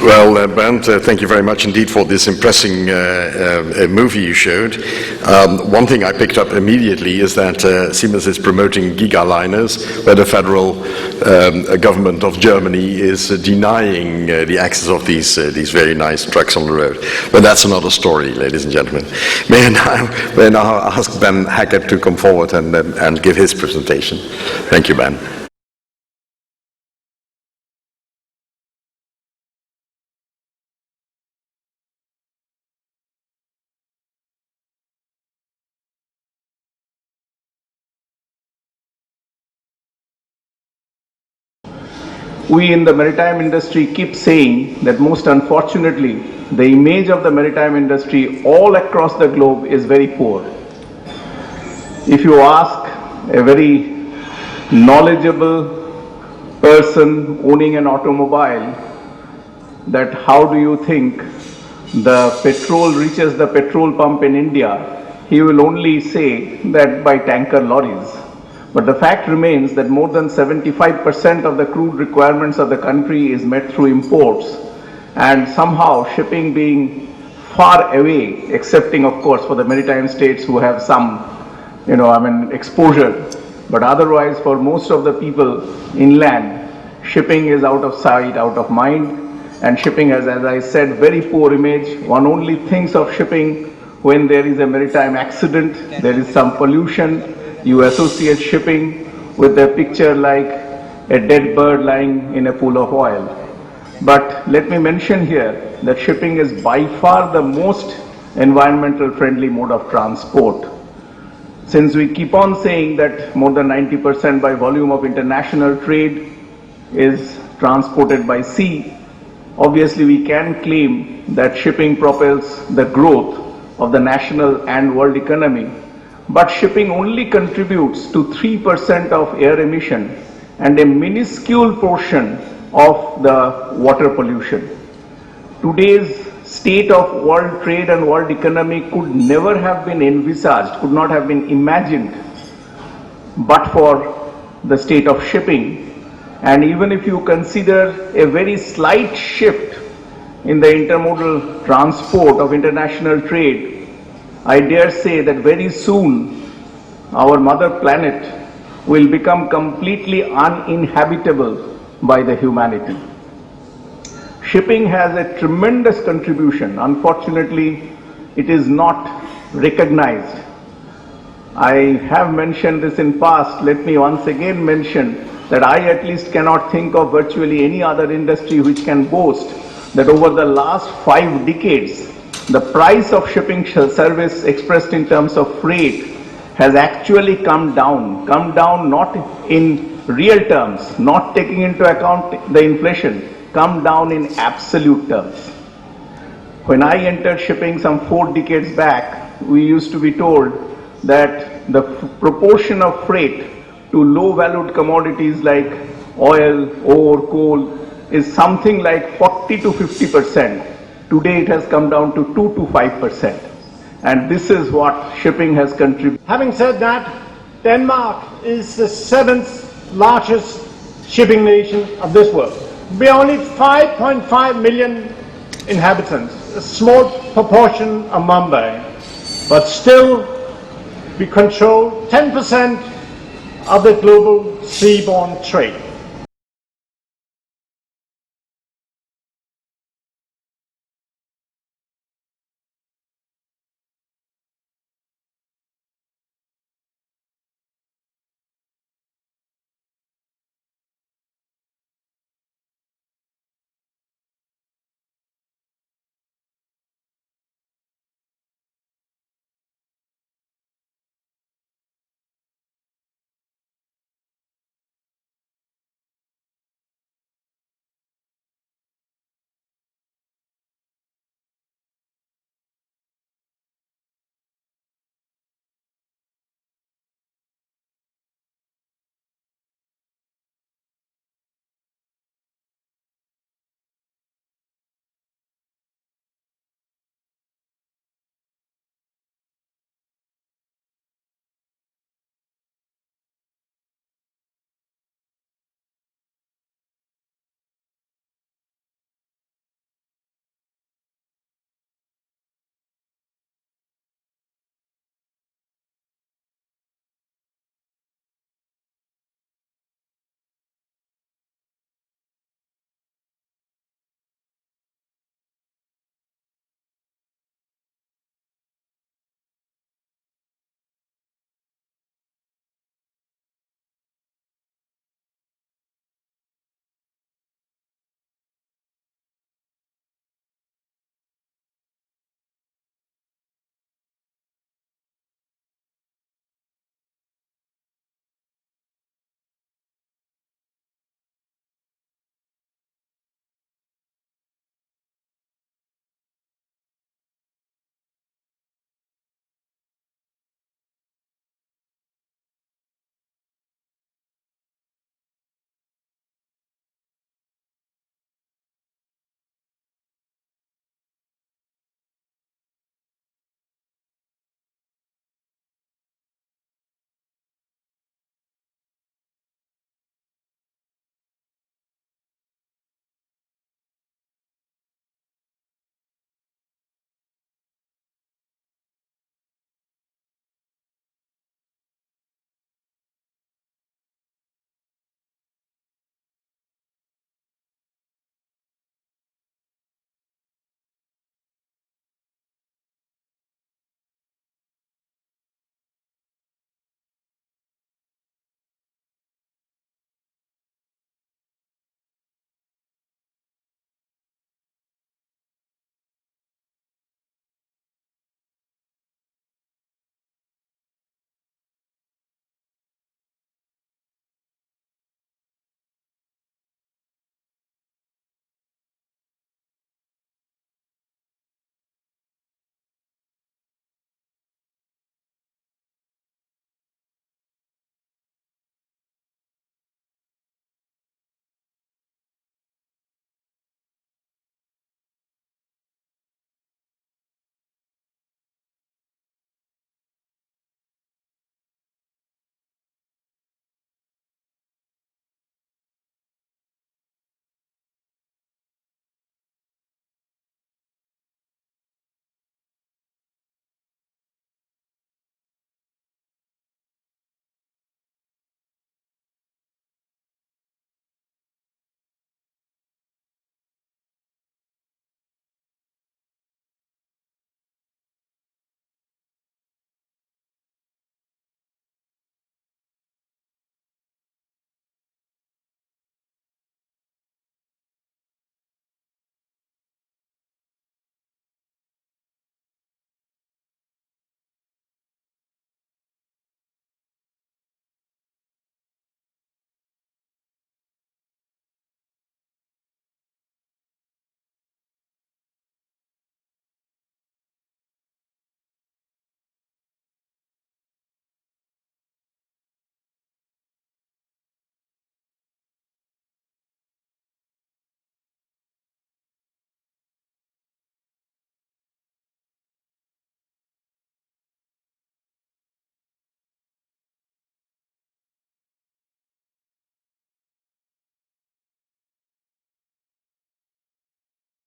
Well, Bernd, thank you very much indeed for this impressive movie you showed. One thing I picked up immediately is that Siemens is promoting gigaliners, where the federal government of Germany is denying the access of these very nice trucks on the road. But that's another story, ladies and gentlemen. May I now ask Ben Hackett to come forward and give his presentation. Thank you, Ben. We in the maritime industry keep saying that most unfortunately, the image of the maritime industry all across the globe is very poor. If you ask a very knowledgeable person owning an automobile that how do you think the petrol reaches the petrol pump in India, he will only say that by tanker lorries. But the fact remains that more than 75% of the crude requirements of the country is met through imports, and somehow shipping being far away, excepting of course for the maritime states who have some, exposure. But otherwise for most of the people inland, shipping is out of sight, out of mind, and shipping has, as I said, very poor image. One only thinks of shipping when there is a maritime accident, there is some pollution. You associate shipping with a picture like a dead bird lying in a pool of oil. But let me mention here that shipping is by far the most environmental friendly mode of transport. Since we keep on saying that more than 90% by volume of international trade is transported by sea, obviously we can claim that shipping propels the growth of the national and world economy. But shipping only contributes to 3% of air emission and a minuscule portion of the water pollution. Today's state of world trade and world economy could never have been envisaged, could not have been imagined, but for the state of shipping. And even if you consider a very slight shift in the intermodal transport of international trade, I dare say that very soon our mother planet will become completely uninhabitable by the humanity. Shipping has a tremendous contribution. Unfortunately, it is not recognized. I have mentioned this in past. Let me once again mention that I at least cannot think of virtually any other industry which can boast that over the last 5 decades, the price of shipping service expressed in terms of freight has actually come down not in real terms, not taking into account the inflation, come down in absolute terms. When I entered shipping some 4 decades back, we used to be told that the proportion of freight to low valued commodities like oil, ore, coal is something like 40 to 50%. Today it has come down to 2 to 5%. And this is what shipping has contributed. Having said that, Denmark is the 7th largest shipping nation of this world. We are only 5.5 million inhabitants, a small proportion of Mumbai, but still we control 10% of the global seaborne trade.